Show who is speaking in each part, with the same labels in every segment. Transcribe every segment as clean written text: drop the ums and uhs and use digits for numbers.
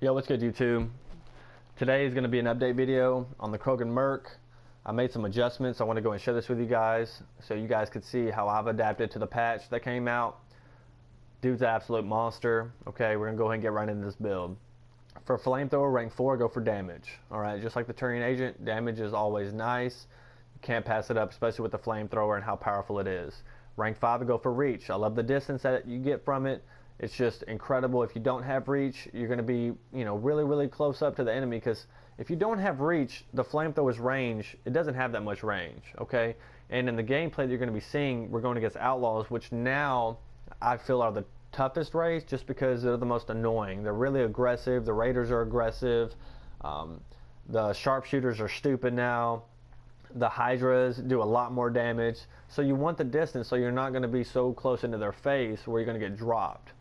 Speaker 1: Yo, what's good, YouTube? Today is going to be an update video on the Krogan Merc. I made some adjustments. I want to go and share this with you guys so you guys could see how I've adapted to the patch that came out. Dude's an absolute monster. Okay, we're going to go ahead and get right into this build. For Flamethrower, rank 4, go for damage. Alright, just like the Turian Agent, damage is always nice. You can't pass it up, especially with the Flamethrower and how powerful it is. Rank 5, go for reach. I love the distance that you get from it. It's just incredible. If you don't have reach, you're going to be, really close up to the enemy, because if you don't have reach, the Flamethrower's range, it doesn't have that much range, okay? And in the gameplay that you're going to be seeing, we're going against Outlaws, which now I feel are the toughest race just because they're the most annoying. They're really aggressive. The Raiders are aggressive. The Sharpshooters are stupid now. The Hydras do a lot more damage. So you want the distance so you're not going to be so close into their face where you're going to get dropped.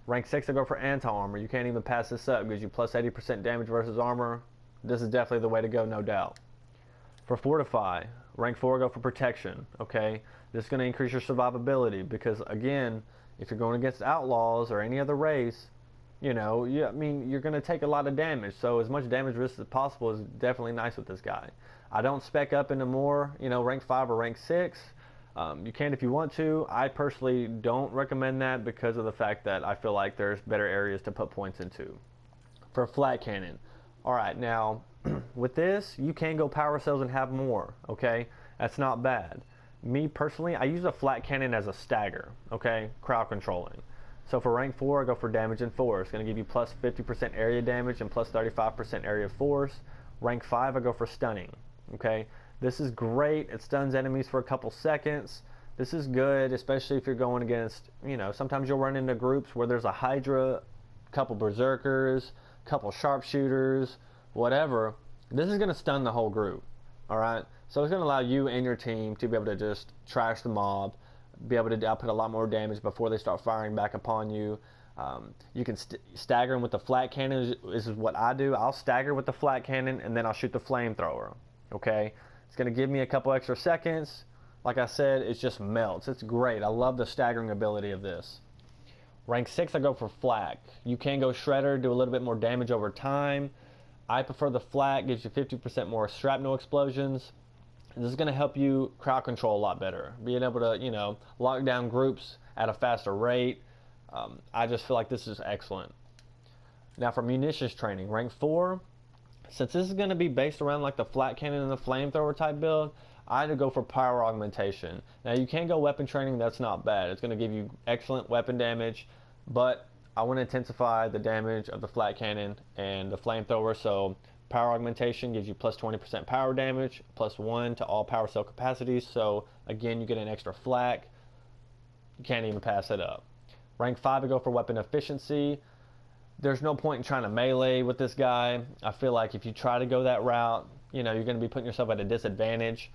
Speaker 1: Rank 6, I go for anti-armor. You can't even pass this up. It gives you plus 80% damage versus armor. This is definitely the way to go, no doubt. For Fortify, rank 4, go for protection. Okay, this is going to increase your survivability because, again, if you're going against Outlaws or any other race, you're going to take a lot of damage. So as much damage risk as possible is definitely nice with this guy. I don't spec up into more, rank 5 or rank 6. You can if you want to. I personally don't recommend that because of the fact that I feel like there's better areas to put points into. For flak cannon, alright, now with this you can go power cells and have more, okay? That's not bad. Me personally, I use a flak cannon as a stagger, okay? Crowd controlling. So for rank 4, I go for damage and force. It's going to give you plus 50% area damage and plus 35% area of force. Rank 5, I go for stunning, okay? This is great. It stuns enemies for a couple seconds. This is good, especially if you're going against, sometimes you'll run into groups where there's a Hydra, a couple Berserkers, a couple Sharpshooters, whatever. This is going to stun the whole group, alright? So it's going to allow you and your team to be able to just trash the mob, be able to output a lot more damage before they start firing back upon you. You can stagger them with the flak cannon. This is what I do. I'll stagger with the flak cannon and then I'll shoot the flamethrower, okay? It's going to give me a couple extra seconds. Like I said, it just melts. It's great. I love the staggering ability of this. Rank 6, I go for flak. You can go shredder, do a little bit more damage over time. I prefer the flak. Gives you 50% more shrapnel explosions. And this is going to help you crowd control a lot better. Being able to, lock down groups at a faster rate. I just feel like this is excellent. Now for munitions training, rank 4. Since this is going to be based around like the flak cannon and the flamethrower type build, I had to go for power augmentation. Now you can go weapon training, that's not bad. It's going to give you excellent weapon damage, but I want to intensify the damage of the flak cannon and the flamethrower, so power augmentation gives you plus 20% power damage, plus 1 to all power cell capacities, so again you get an extra flak. You can't even pass it up. Rank 5, I go for weapon efficiency. There's no point in trying to melee with this guy. I feel like if you try to go that route, you're going to be putting yourself at a disadvantage.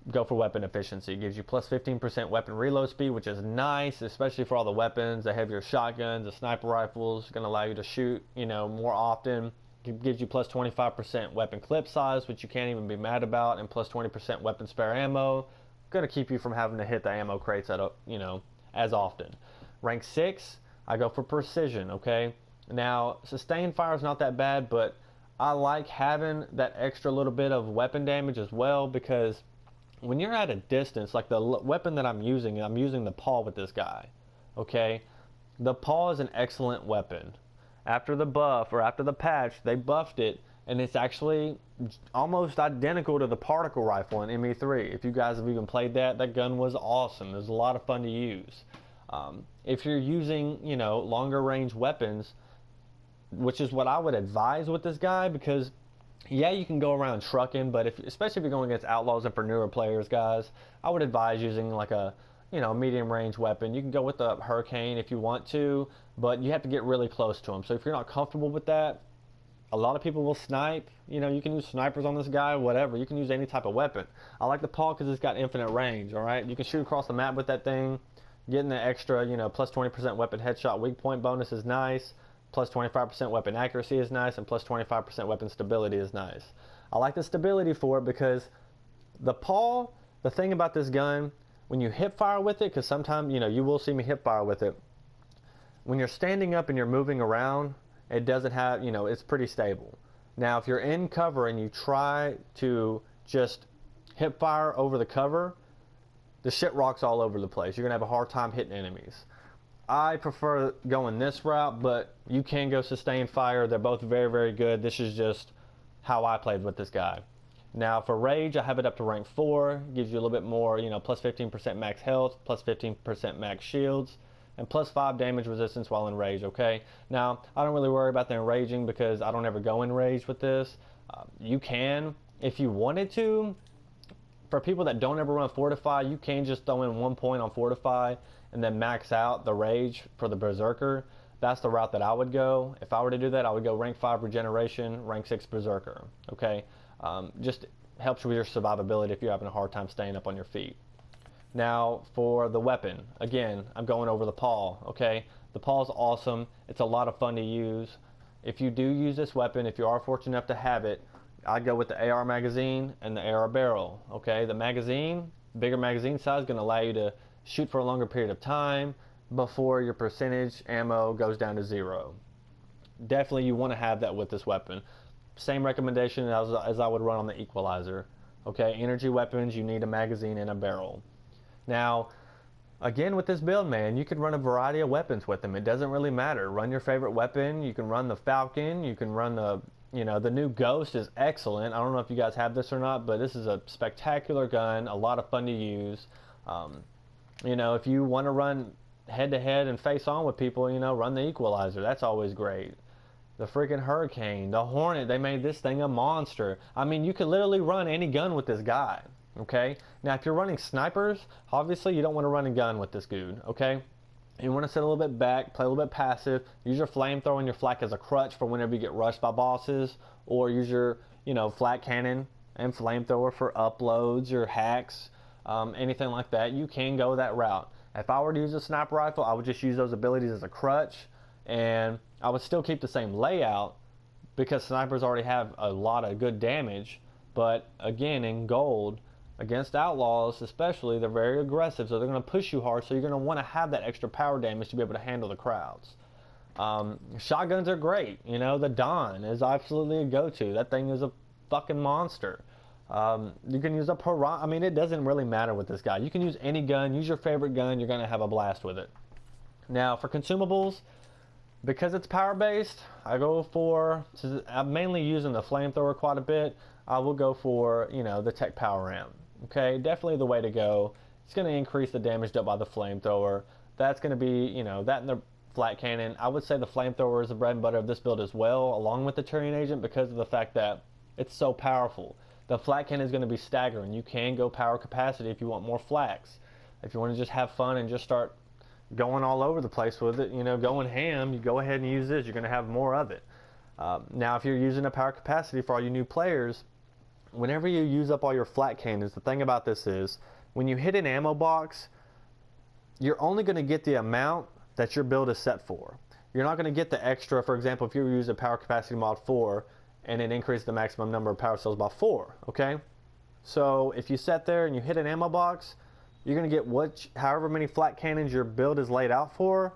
Speaker 1: Go for weapon efficiency. It gives you plus 15% weapon reload speed, which is nice, especially for all the weapons, the heavier shotguns, the sniper rifles. It's going to allow you to shoot, more often. It gives you plus 25% weapon clip size, which you can't even be mad about, and plus 20% weapon spare ammo. Going to keep you from having to hit the ammo crates at, as often. Rank 6, I go for precision, okay? Now, sustained fire is not that bad, but I like having that extra little bit of weapon damage as well, because when you're at a distance, like the weapon that I'm using the paw with this guy, okay? The paw is an excellent weapon. After the buff, or after the patch, they buffed it, and it's actually almost identical to the particle rifle in ME3. If you guys have even played that, that gun was awesome. It was a lot of fun to use. If you're using, longer range weapons, which is what I would advise with this guy, because yeah, you can go around trucking, but especially if you're going against Outlaws and for newer players, guys, I would advise using like a medium range weapon. You can go with the Hurricane if you want to, but you have to get really close to him. So if you're not comfortable with that, a lot of people will snipe. You can use snipers on this guy, whatever. You can use any type of weapon. I like the paw because it's got infinite range, alright? You can shoot across the map with that thing. Getting the extra, plus 20% weapon headshot weak point bonus is nice. Plus 25% weapon accuracy is nice, and plus 25% weapon stability is nice. I like the stability for it because the paw, the thing about this gun, when you hip fire with it, because sometimes, you will see me hip fire with it, when you're standing up and you're moving around, it doesn't have, you know, it's pretty stable. Now, if you're in cover and you try to just hip fire over the cover, the shit rocks all over the place. You're going to have a hard time hitting enemies. I prefer going this route, but you can go sustained fire. They're both very, very good. This is just how I played with this guy. Now, for rage, I have it up to rank 4. Gives you a little bit more, you know, plus 15% max health, plus 15% max shields, and plus 5 damage resistance while in rage, okay? Now, I don't really worry about the enraging because I don't ever go in rage with this. You can, if you wanted to. For people that don't ever run Fortify, you can just throw in 1 point on Fortify and then max out the rage for the Berserker. That's the route that I would go. If I were to do that, I would go rank 5 regeneration, rank 6 Berserker, okay? Just helps with your survivability if you're having a hard time staying up on your feet. Now, for the weapon, again, I'm going over the paw, okay? The paw is awesome. It's a lot of fun to use. If you do use this weapon, if you are fortunate enough to have it, I'd go with the AR magazine and the AR barrel, okay? The magazine, bigger magazine size, is going to allow you to shoot for a longer period of time before your percentage ammo goes down to 0. Definitely you want to have that with this weapon. Same recommendation as I would run on the equalizer, okay? Energy weapons, you need a magazine and a barrel. Now, again with this build, man, you could run a variety of weapons with them. It doesn't really matter. Run your favorite weapon. You can run the Falcon. You can run the, you know, the new Ghost is excellent. I don't know if you guys have this or not, but this is a spectacular gun, a lot of fun to use. You know, if you want to run head-to-head and face-on with people, you know, run the equalizer. That's always great. The freaking Hurricane, the Hornet, they made this thing a monster. I mean, you could literally run any gun with this guy, okay? Now, if you're running snipers, obviously you don't want to run a gun with this dude, okay? You want to sit a little bit back, play a little bit passive, use your Flamethrower and your flak as a crutch for whenever you get rushed by bosses, or use your, you know, flak cannon and Flamethrower for uploads or hacks, anything like that. You can go that route. If I were to use a sniper rifle, I would just use those abilities as a crutch, and I would still keep the same layout because snipers already have a lot of good damage. But again, in gold, against outlaws especially, they're very aggressive, so they're going to push you hard, so you're going to want to have that extra power damage to be able to handle the crowds. Shotguns are great. You know, the Dawn is absolutely a go-to. That thing is a fucking monster. You can use a Piranha. I mean, it doesn't really matter with this guy. You can use any gun. Use your favorite gun. You're going to have a blast with it. Now, for consumables, because it's power-based, I go for, I'm mainly using the Flamethrower quite a bit, I will go for, you know, the Tech Power Amp. Okay, definitely the way to go. It's going to increase the damage dealt by the Flamethrower. That's going to be, you know, that and the Flat Cannon. I would say the Flamethrower is the bread and butter of this build as well, along with the Turian Agent, because of the fact that it's so powerful. The Flat Cannon is going to be staggering. You can go power capacity if you want more flaks. If you want to just have fun and just start going all over the place with it, you know, going ham, you go ahead and use this. You're going to have more of it. Now, if you're using a power capacity for all you new players, whenever you use up all your flat cannons, the thing about this is, when you hit an ammo box, you're only going to get the amount that your build is set for. You're not going to get the extra. For example, if you use a power capacity mod 4 and it increases the maximum number of power cells by 4, okay? So if you sit there and you hit an ammo box, you're going to get however many flat cannons your build is laid out for.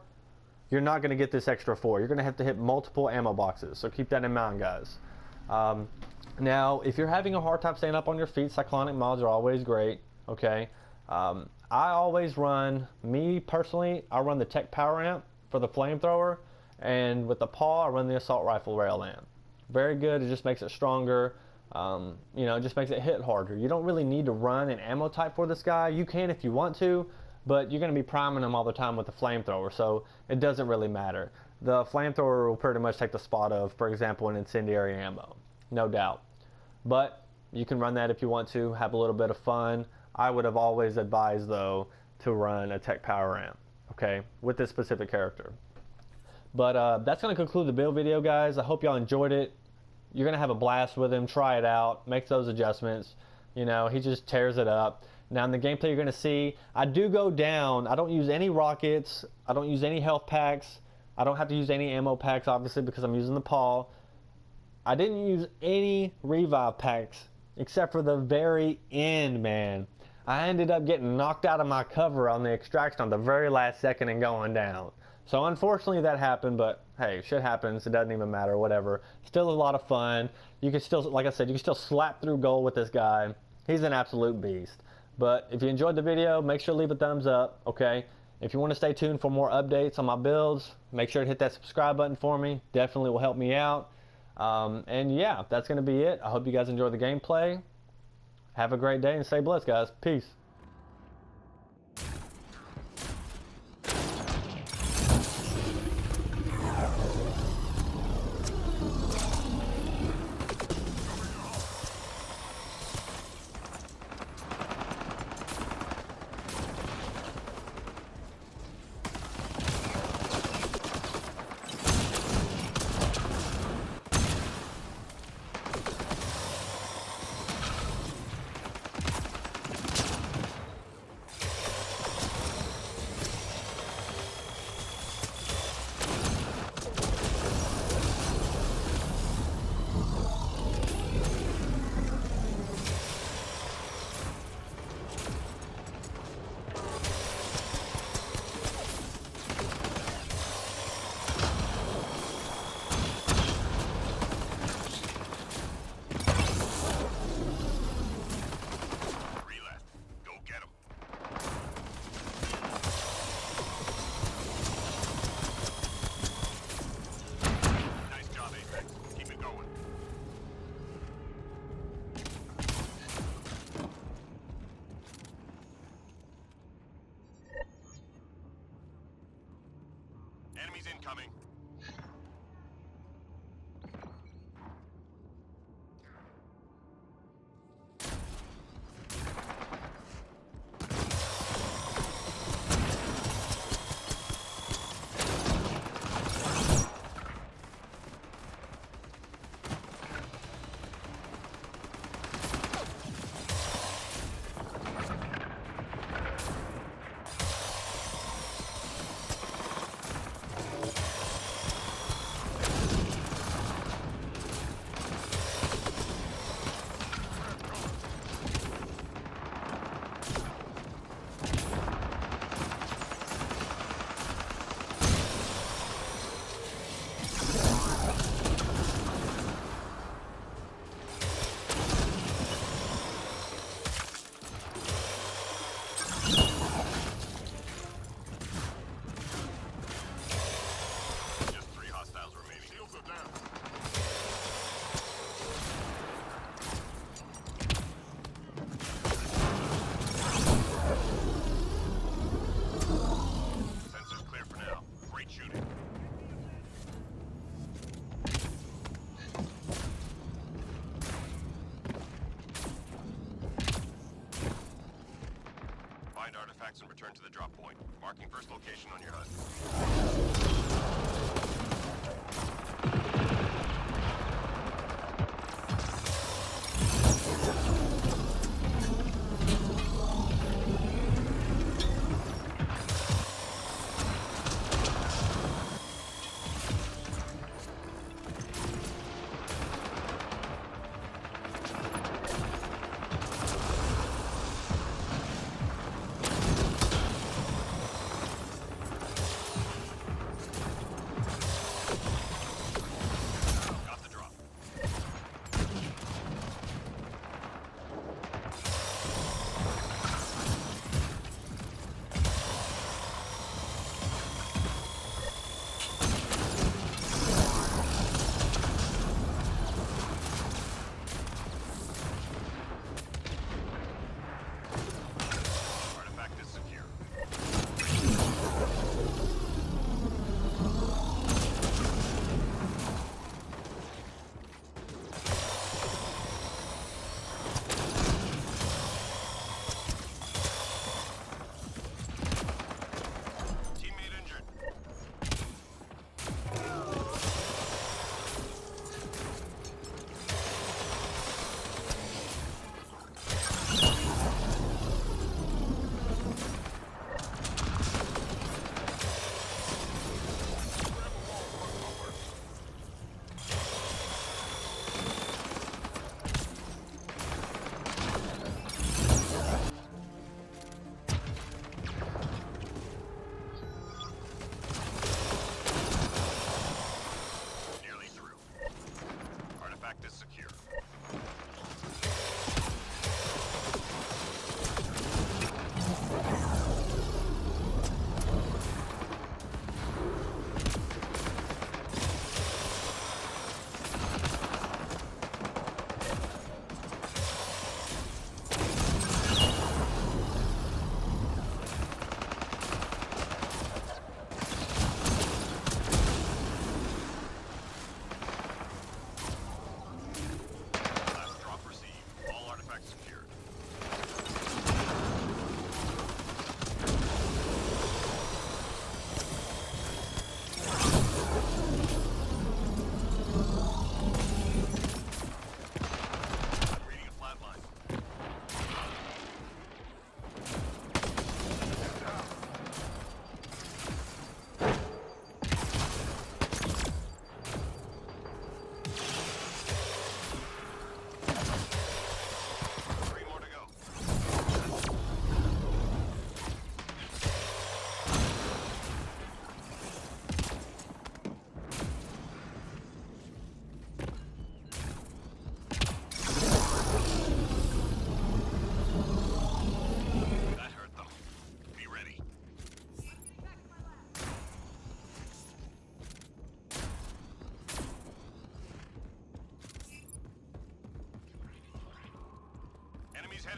Speaker 1: You're not going to get this extra 4. You're going to have to hit multiple ammo boxes. So keep that in mind, guys. Now, if you're having a hard time staying up on your feet, cyclonic mods are always great, okay? I always run, me personally, I run the Tech Power Amp for the Flamethrower, and with the paw, I run the Assault Rifle Rail Amp. Very good, it just makes it stronger, you know, it just makes it hit harder. You don't really need to run an ammo type for this guy. You can if you want to, but you're going to be priming him all the time with the Flamethrower, so it doesn't really matter. The Flamethrower will pretty much take the spot of, for example, an incendiary ammo, no doubt. But you can run that if you want to, have a little bit of fun. I would have always advised, though, to run a Tech Power Amp, okay, with this specific character. But that's going to conclude the build video, guys. I hope y'all enjoyed it. You're going to have a blast with him. Try it out. Make those adjustments. You know, he just tears it up. Now, in the gameplay you're going to see, I do go down. I don't use any rockets. I don't use any health packs. I don't have to use any ammo packs, obviously, because I'm using the paw. I didn't use any revive packs except for the very end, man. I ended up getting knocked out of my cover on the extraction on the very last second and going down. So unfortunately that happened, but hey, shit happens. It doesn't even matter, whatever. Still a lot of fun. You can still, like I said, you can still slap through gold with this guy. He's an absolute beast. But if you enjoyed the video, make sure to leave a thumbs up, okay? If you want to stay tuned for more updates on my builds, make sure to hit that subscribe button for me. Definitely will help me out. And yeah, that's going to be it. I hope you guys enjoy the gameplay. Have a great day and stay blessed, guys. Peace.
Speaker 2: Enemies incoming. And return to the drop point. Marking first location on your HUD.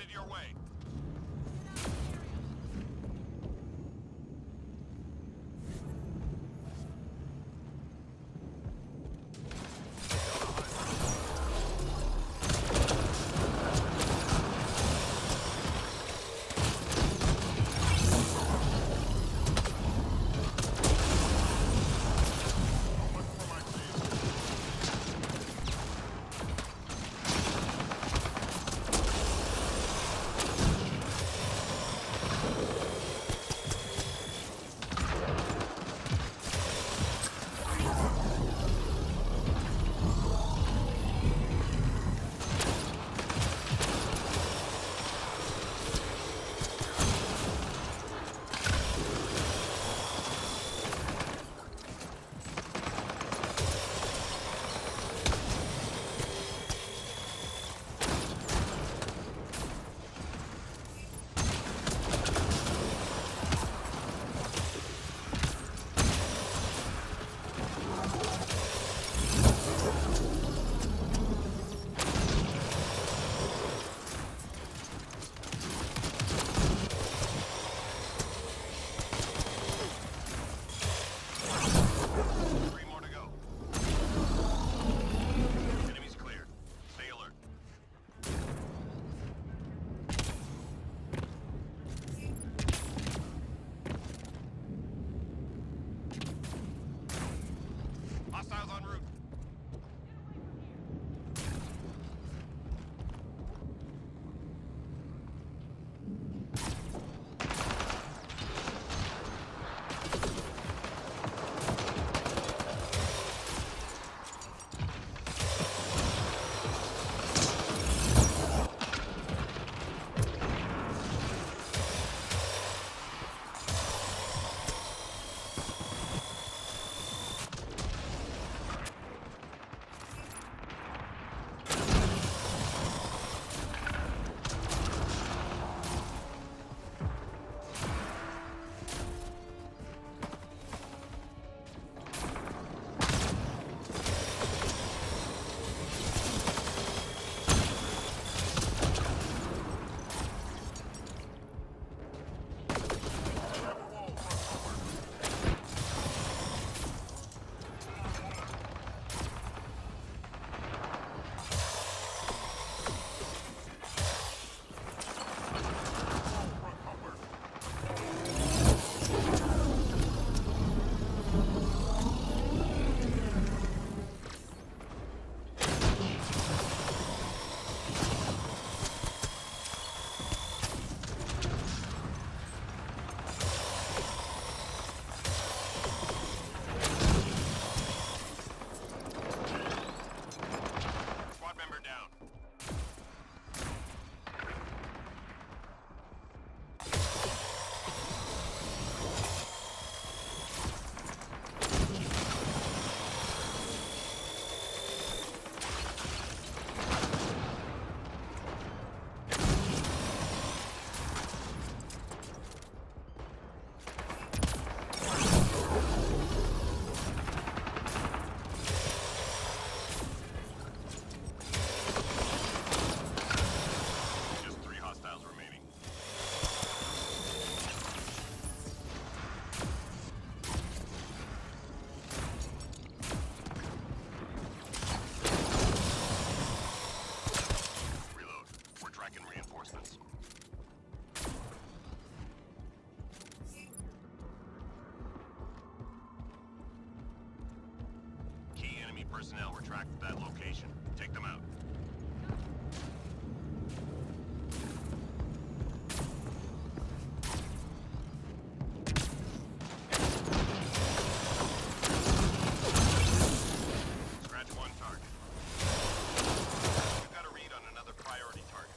Speaker 2: Headed your way. Hostiles en route. Personnel were tracked at that location. Take them out. Scratch one target. We've got a read on another priority target.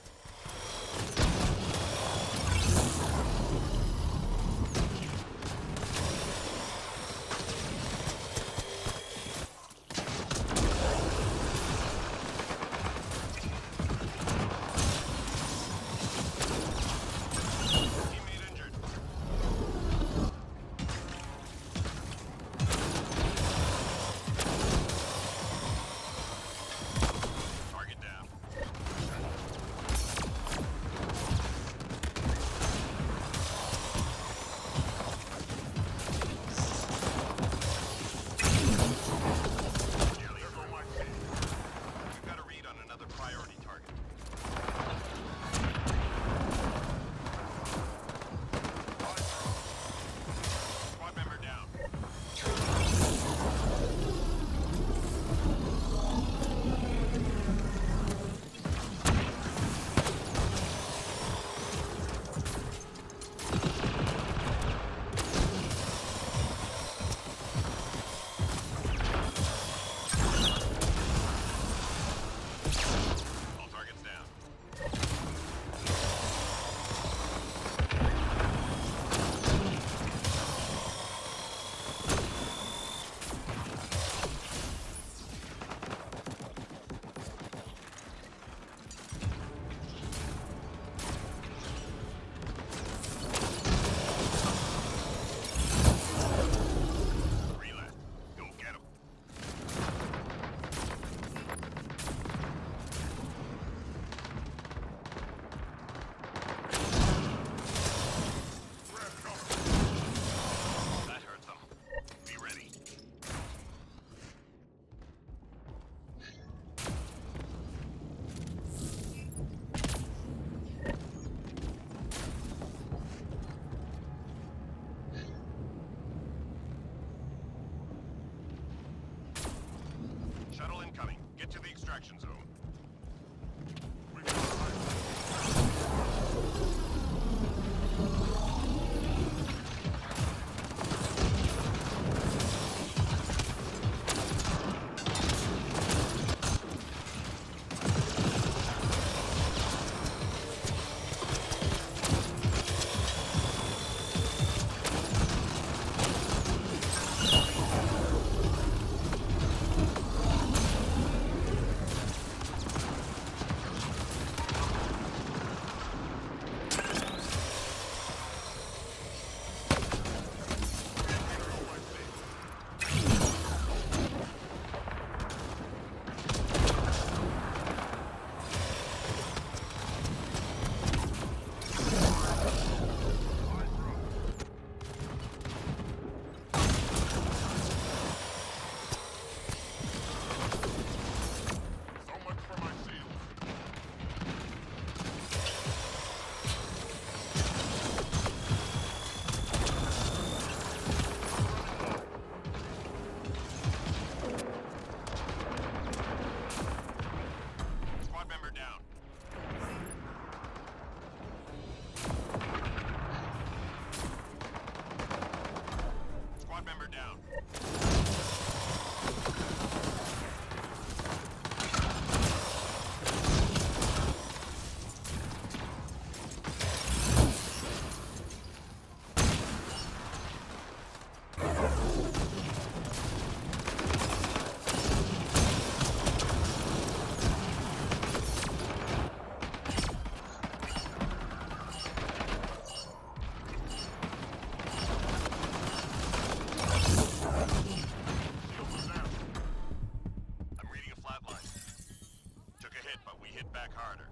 Speaker 2: hit back harder.